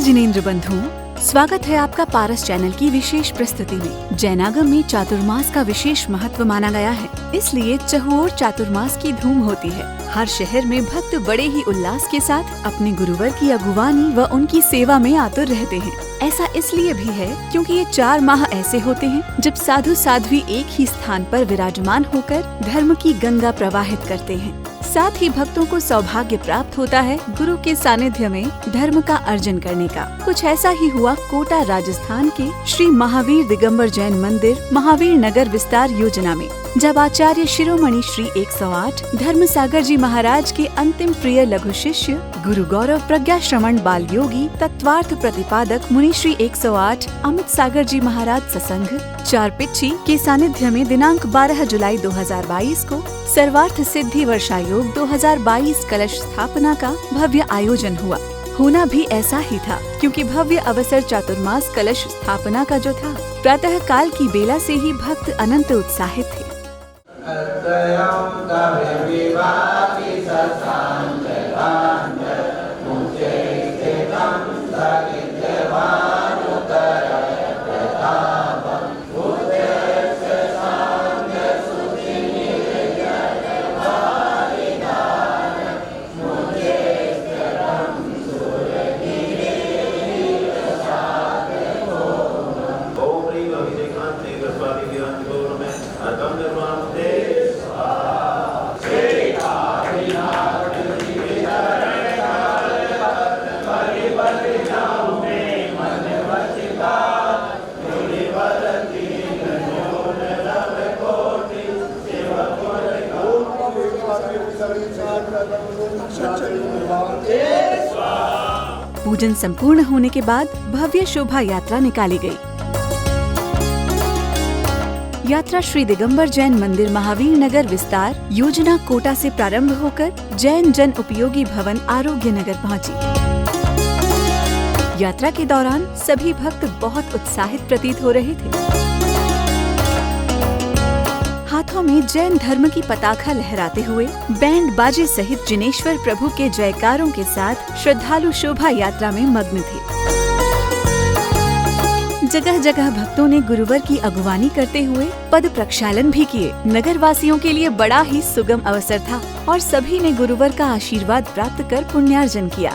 जिनेंद्र बंधुओं, स्वागत है आपका पारस चैनल की विशेष प्रस्तुति में। जैनागम में चातुर्मास का विशेष महत्व माना गया है, इसलिए चहुओर चातुर्मास की धूम होती है। हर शहर में भक्त बड़े ही उल्लास के साथ अपने गुरुवर की अगुवानी व उनकी सेवा में आतुर रहते हैं। ऐसा इसलिए भी है क्योंकि ये 4 माह ऐसे होते हैं जब साधु साध्वी एक ही स्थान पर विराजमान होकर धर्म की गंगा प्रवाहित करते हैं। साथ ही भक्तों को सौभाग्य प्राप्त होता है गुरु के सानिध्य में धर्म का अर्जन करने का। कुछ ऐसा ही हुआ कोटा राजस्थान के श्री महावीर दिगंबर जैन मंदिर महावीर नगर विस्तार योजना में, जब आचार्य शिरोमणि श्री 108 धर्म सागर जी महाराज के अंतिम प्रिय लघु शिष्य गुरु गौरव प्रज्ञा श्रवण बाल योगी तत्वार्थ प्रतिपादक मुनि श्री 108 अमित सागर जी महाराज ससंघ चारपिच्छी के सानिध्य में दिनांक 12 जुलाई 2022 को सर्वार्थ सिद्धि वर्षायोग 2022 कलश स्थापना का भव्य आयोजन हुआ। होना भी ऐसा ही था क्योंकि भव्य अवसर चातुर्मास कलश स्थापना का जो था, प्रातः काल की बेला से ही भक्त अनंत उत्साहित थे। पूजन संपूर्ण होने के बाद भव्य शोभा यात्रा निकाली गई। यात्रा श्री दिगंबर जैन मंदिर महावीर नगर विस्तार योजना कोटा से प्रारंभ होकर जैन जन उपयोगी भवन आरोग्य नगर पहुंची। यात्रा के दौरान सभी भक्त बहुत उत्साहित प्रतीत हो रहे थे। हाथों में जैन धर्म की पताका लहराते हुए बैंड बाजे सहित जिनेश्वर प्रभु के जयकारों के साथ श्रद्धालु शोभा यात्रा में मग्न थे। जगह जगह भक्तों ने गुरुवर की अगुवानी करते हुए पद प्रक्षालन भी किए। नगर वासियों के लिए बड़ा ही सुगम अवसर था और सभी ने गुरुवर का आशीर्वाद प्राप्त कर पुण्यार्जन किया।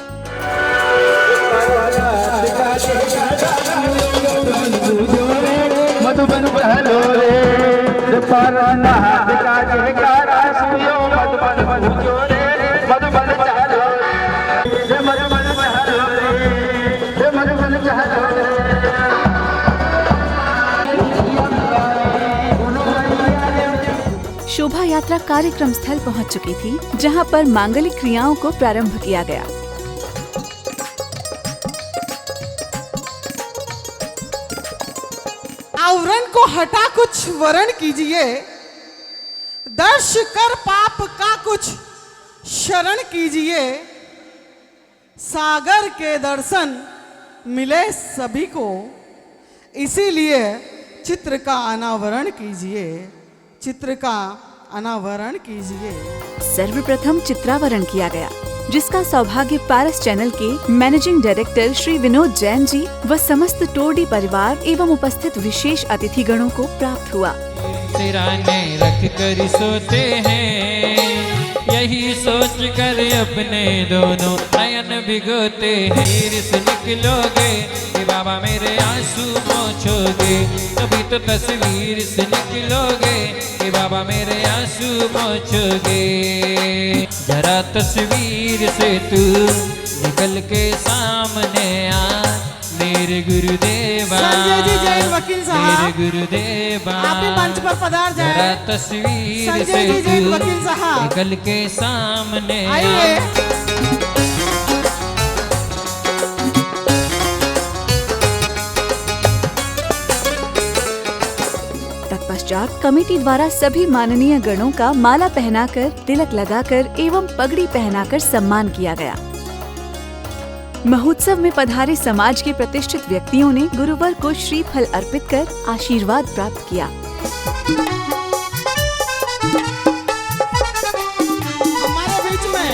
शोभा यात्रा कार्यक्रम स्थल पहुंच चुकी थी, जहां पर मांगलिक क्रियाओं को प्रारंभ किया गया। आवरण को हटा कुछ वरण कीजिए, दर्श कर पाप का कुछ शरण कीजिए। सागर के दर्शन मिले सभी को, इसीलिए चित्र का अनावरण कीजिए, चित्र का अनावरण कीजिए। सर्वप्रथम चित्रावरण किया गया, जिसका सौभाग्य पारस चैनल के मैनेजिंग डायरेक्टर श्री विनोद जैन जी व समस्त टोडी परिवार एवं उपस्थित विशेष अतिथि गणों को प्राप्त हुआ। सिराने रख कर सोते हैं, यही सोच कर अपने दोनों नयन भिगोते हैं। तीर से निकलोगे कि बाबा मेरे आंसू पोंछोगे, कभी तो तस्वीर से निकलोगे कि बाबा मेरे आंसू पोंछोगे। जरा तस्वीर से तू निकल के सामने आ मेरे गुरुदेवा, संजय जी जैन वकील साहब, मेरे गुरुदेवा, आप भी मंच पर पधार जाएं। जरा तस्वीर संजय से जी जैन तू वकील साहब निकल के सामने आइए। तत्पश्चात कमेटी द्वारा सभी माननीय गणों का माला पहनाकर, तिलक लगाकर एवं पगड़ी पहनाकर सम्मान किया गया। महोत्सव में पधारे समाज के प्रतिष्ठित व्यक्तियों ने गुरुवर को श्रीफल अर्पित कर आशीर्वाद प्राप्त किया। हमारे बीच में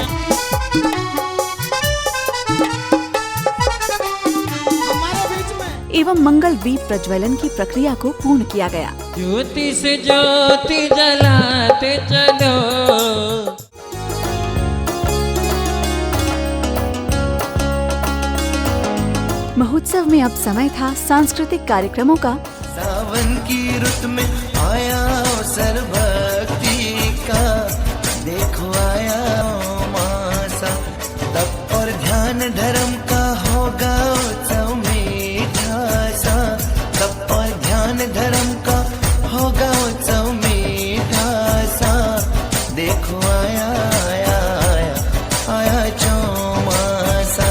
एवं मंगल दीप प्रज्वलन की प्रक्रिया को पूर्ण किया गया। ज्योति से ज्योति जलाते चलो। महोत्सव में अब समय था सांस्कृतिक कार्यक्रमों का। सावन की रुत में आया अवसर भक्ति का, देखो आया मासा, तप और ध्यान धर्म का होगा उत्सव मीठा सा, तप और ध्यान धर्म का होगा उत्सव मीठा सा, देखो आया आया आया आया चौमासा,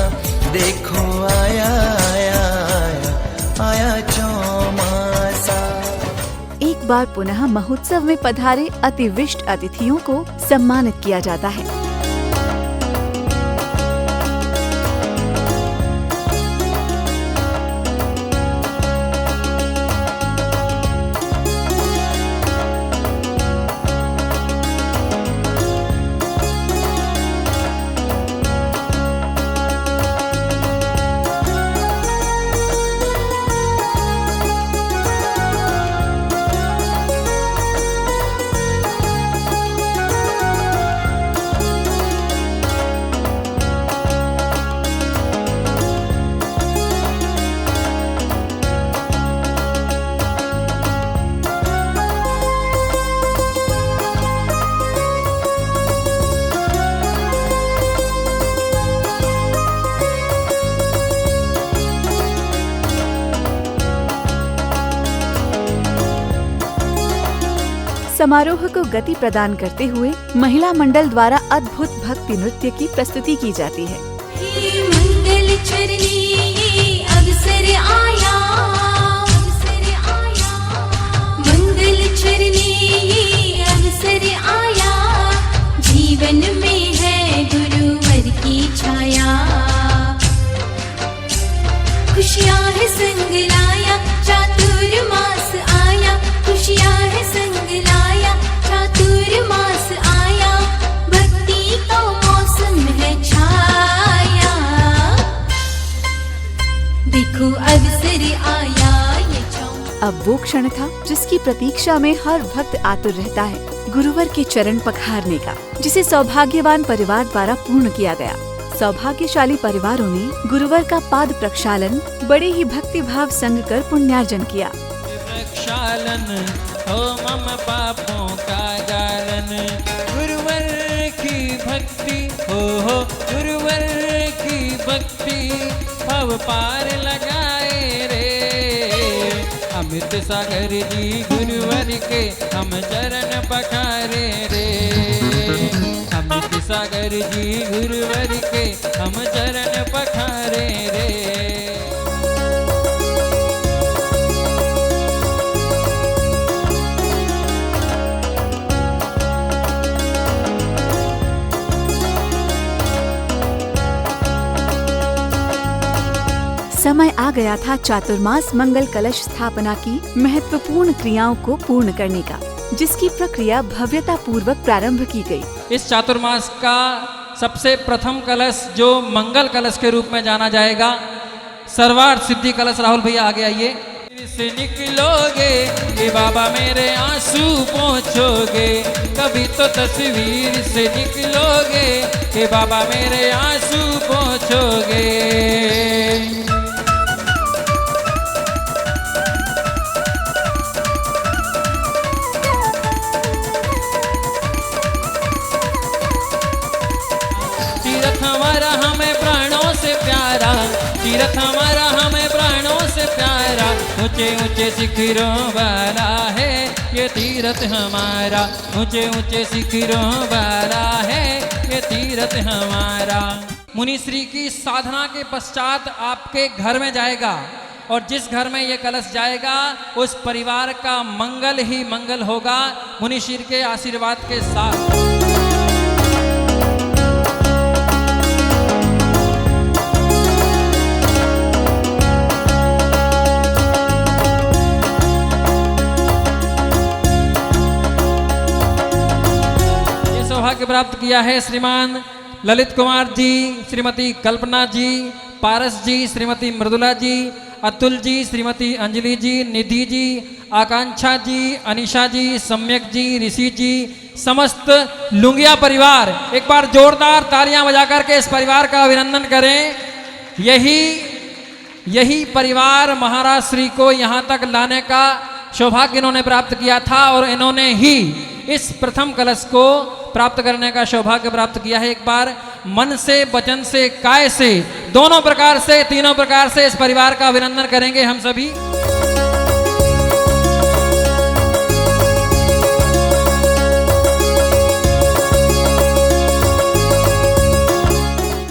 देखो आया आया आया आया चौमासा। एक बार पुनः महोत्सव में पधारे अतिविष्ट अतिथियों को सम्मानित किया जाता है। समारोह को गति प्रदान करते हुए महिला मंडल द्वारा अद्भुत भक्ति नृत्य की प्रस्तुति की जाती है। ये मंगल चरणी ये अवसर आया, मंगल चरणी ये अवसर आया, जीवन में है गुरुवर की छाया, खुशियाँ है संग लाया, चातुर्मास आया, खुशियाँ है संग लाया, चातुर्मास आया, भक्ति का मौसम है छाया, देखो अवसर आया ये अब वो क्षण था जिसकी प्रतीक्षा में हर भक्त आतुर रहता है, गुरुवर के चरण पखारने का, जिसे सौभाग्यवान परिवार द्वारा पूर्ण किया गया। सौभाग्यशाली परिवारों ने गुरुवर का पाद प्रक्षालन बड़े ही भक्ति भाव संग कर पुण्यार्जन किया। प्रक्षालन हो मम पापों का जालन, गुरुवर की भक्ति हो गुरुवर की भक्ति, भव पार लगाए रे। अमृत सागर जी गुरुवर के हम चरण पखारे रे, अमृत सागर जी गुरुवर के हम चरण पखारे रे। समय आ गया था चातुर्मास मंगल कलश स्थापना की महत्वपूर्ण क्रियाओं को पूर्ण करने का, जिसकी प्रक्रिया भव्यता पूर्वक प्रारंभ की गई। इस चातुर्मास का सबसे प्रथम कलश जो मंगल कलश के रूप में जाना जाएगा, सर्वार्थ सिद्धि कलश। राहुल भैया आगे आइए। से निकलोगे कि बाबा मेरे आंसू पोंछोगे, कभी तो तस्वीर से निकलोगे कि बाबा मेरे आंसू पोंछोगे। तीर्थ हमारा हमें प्राणों से प्यारा, तीर्थ हमारा हमें प्राणों से प्यारा, ऊंचे ऊंचे शिखरों वाला है ये तीर्थ हमारा, ऊंचे ऊंचे शिखरों वाला है ये तीर्थ हमारा। मुनिश्री की साधना के पश्चात आपके घर में जाएगा, और जिस घर में ये कलश जाएगा उस परिवार का मंगल ही मंगल होगा मुनिश्री के आशीर्वाद के साथ। सौभाग्य प्राप्त किया है श्रीमान ललित कुमार जी, श्रीमती कल्पना जी, पारस जी, श्रीमती मृदुला जी, अतुल जी, श्रीमती अंजलि जी, निधि जी, आकांक्षा जी, अनिशा जी, सम्यक जी, ऋषि जी, समस्त लुंगिया परिवार, एक बार जोरदार तालियां बजाकर के इस परिवार का अभिनंदन करें। यही परिवार महाराज श्री को यहाँ तक लाने का सौभाग्य इन्होंने प्राप्त किया था और इन्होंने ही इस प्रथम कलश को प्राप्त करने का सौभाग्य प्राप्त किया है। एक बार मन से, वचन से, काय से, दोनों प्रकार से, तीनों प्रकार से इस परिवार का अभिनंदन करेंगे हम सभी।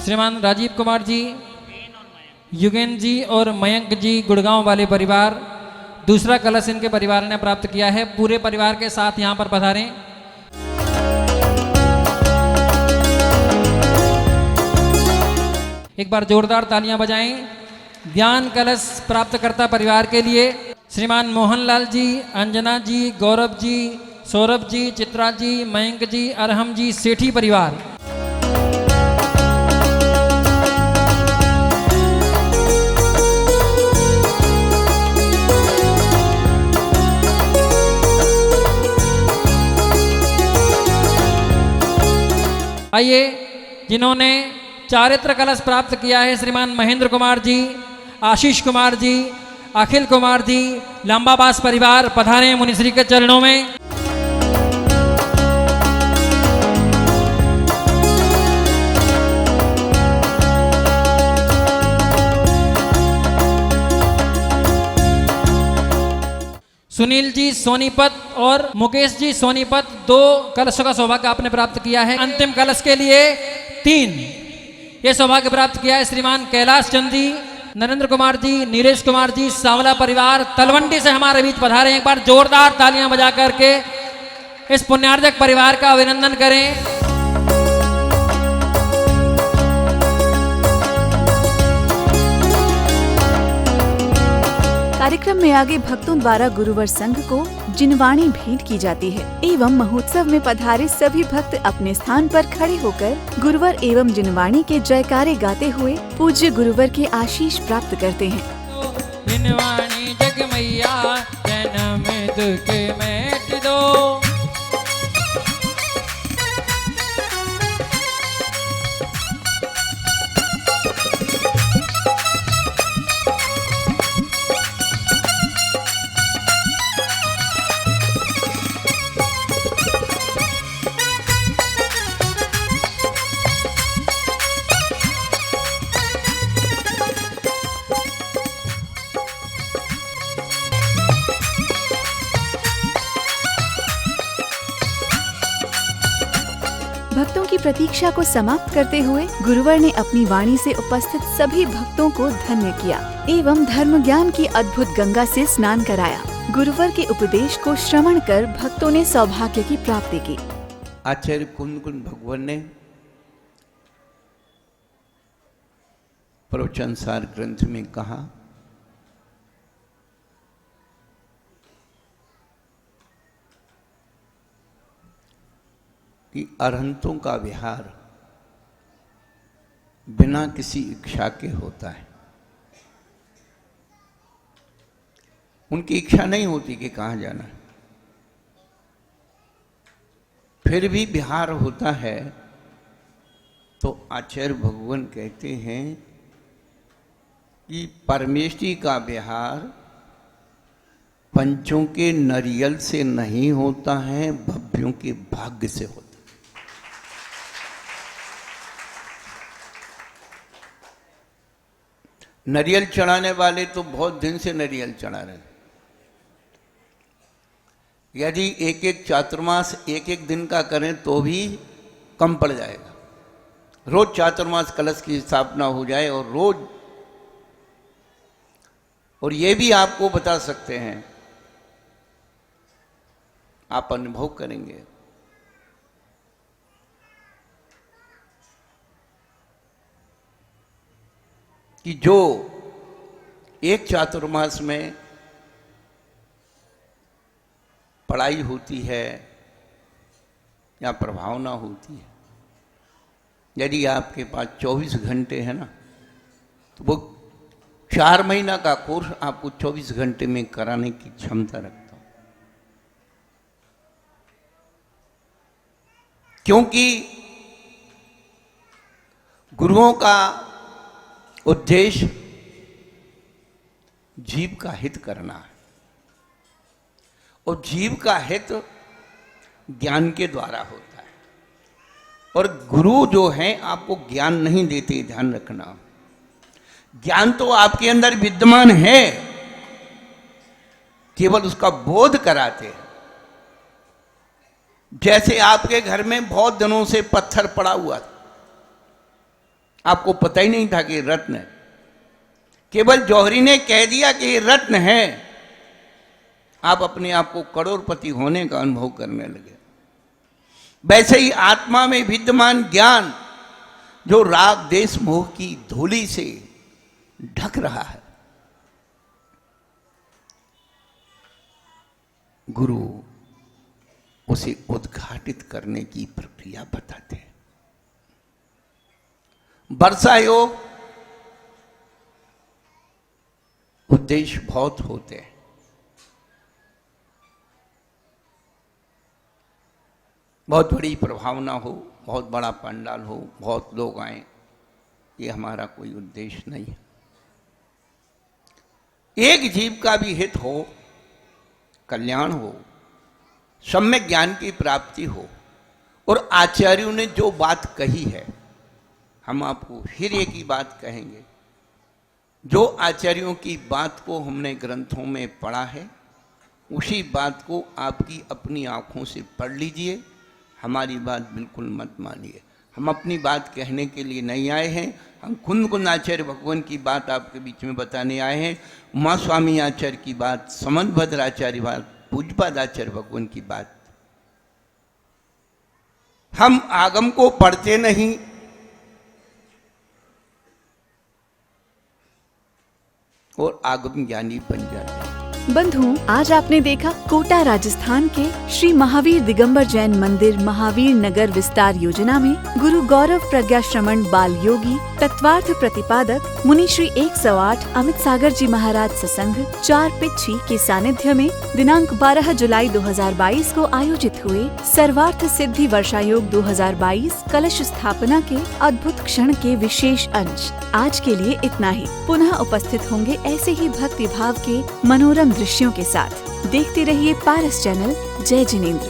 श्रीमान राजीव कुमार जी, युगेंद्र जी और मयंक जी, गुड़गांव वाले परिवार, दूसरा कलश इनके परिवार ने प्राप्त किया है। पूरे परिवार के साथ यहाँ पर पधारें। एक बार जोरदार तालियां बजाएं ज्ञान कलश प्राप्तकर्ता परिवार के लिए। श्रीमान मोहनलाल जी, अंजना जी, गौरव जी, सौरभ जी, चित्रा जी, मयंक जी, अरहम जी, सेठी परिवार। आइए, जिन्होंने चारित्र कलश प्राप्त किया है, श्रीमान महेंद्र कुमार जी, आशीष कुमार जी, अखिल कुमार जी, लांबाबास परिवार, पधारें मुनिश्री के चरणों में। सुनील जी सोनीपत और मुकेश जी सोनीपत, 2 कलशों का सौभाग्य आपने प्राप्त किया है। अंतिम कलश के लिए 3 ये सौभाग्य प्राप्त किया है श्रीमान कैलाश चंद जी, नरेंद्र कुमार जी, नीरेश कुमार जी, सांवला परिवार, तलवंडी से हमारे बीच पधारे। एक बार जोरदार तालियां बजा करके इस पुण्यार्जक परिवार का अभिनंदन करें। कार्यक्रम में आगे भक्तों द्वारा गुरुवर संघ को जिनवाणी भेंट की जाती है एवं महोत्सव में पधारे सभी भक्त अपने स्थान पर खड़े होकर गुरुवर एवं जिनवाणी के जयकारे गाते हुए पूज्य गुरुवर के आशीष प्राप्त करते हैं। जिनवाणी जग मैया जन्म दुख मेट दो, भक्तों की प्रतीक्षा को समाप्त करते हुए गुरुवर ने अपनी वाणी से उपस्थित सभी भक्तों को धन्य किया एवं धर्म ज्ञान की अद्भुत गंगा से स्नान कराया। गुरुवर के उपदेश को श्रवण कर भक्तों ने सौभाग्य की प्राप्ति की। आचार्य कुंद कुंद भगवान ने प्रवचन सार ग्रंथ में कहा कि अरहंतों का विहार बिना किसी इच्छा के होता है। उनकी इच्छा नहीं होती कि कहाँ जाना है, फिर भी विहार होता है। तो आचार्य भगवान कहते हैं कि परमेष्टि का विहार पंचों के नरियल से नहीं होता है, भव्यों के भाग्य से होता है। नरियल चढ़ाने वाले तो बहुत दिन से नरियल चढ़ा रहे हैं। यदि एक एक चातुर्मास एक एक दिन का करें तो भी कम पड़ जाएगा। रोज चातुर्मास कलश की स्थापना हो जाए और ये भी आपको बता सकते हैं, आप अनुभव करेंगे कि जो एक चातुर्मास में पढ़ाई होती है या प्रभावना होती है, यदि आपके पास 24 घंटे है ना, तो वो 4 महीना का कोर्स आपको 24 घंटे में कराने की क्षमता रखता हूं, क्योंकि गुरुओं का उद्देश्य जीव का हित करना है, और जीव का हित ज्ञान के द्वारा होता है। और गुरु जो हैं आपको ज्ञान नहीं देते, ध्यान रखना। ज्ञान तो आपके अंदर विद्यमान है, केवल उसका बोध कराते हैं। जैसे आपके घर में बहुत दिनों से पत्थर पड़ा हुआ था, आपको पता ही नहीं था कि रत्न है, केवल जौहरी ने कह दिया कि ये रत्न है, आप अपने आप को करोड़पति होने का अनुभव करने लगे। वैसे ही आत्मा में विद्यमान ज्ञान जो राग देश मोह की धूली से ढक रहा है, गुरु उसे उद्घाटित करने की प्रक्रिया बताते हैं। वर्षा योग उद्देश्य बहुत होते हैं। बहुत बड़ी प्रभावना हो, बहुत बड़ा पंडाल हो, बहुत लोग आए, ये हमारा कोई उद्देश्य नहीं है। एक जीव का भी हित हो, कल्याण हो, सम्यक ज्ञान की प्राप्ति हो। और आचार्यों ने जो बात कही है, हम आपको फिर एक ही बात कहेंगे। जो आचार्यों की बात को हमने ग्रंथों में पढ़ा है, उसी बात को आपकी अपनी आंखों से पढ़ लीजिए। हमारी बात बिल्कुल मत मानिए। हम अपनी बात कहने के लिए नहीं आए हैं, हम कुंद आचार्य भगवान की बात आपके बीच में बताने आए हैं। उमा स्वामी आचार्य की बात, समंतभद्र आचार्य बात, पूज्यपाद आचार्य भगवान की बात। हम आगम को पढ़ते नहीं, और आगम ज्ञानी बन जाते हैं। बंधुओं, आज आपने देखा कोटा राजस्थान के श्री महावीर दिगंबर जैन मंदिर महावीर नगर विस्तार योजना में गुरु गौरव प्रज्ञा श्रमण बाल योगी तत्वार्थ प्रतिपादक मुनि श्री 108 अमित सागर जी महाराज सत्संग 4 पिच्छी के सानिध्य में दिनांक 12 जुलाई 2022 को आयोजित हुए सर्वार्थ सिद्धि वर्षा योग 2022 कलश स्थापना के अद्भुत क्षण के विशेष अंश। आज के लिए इतना ही। पुनः उपस्थित होंगे ऐसे ही भक्ति भाव के मनोरम दृश्यों के साथ। देखते रहिए पारस चैनल। जय जिनेंद्र।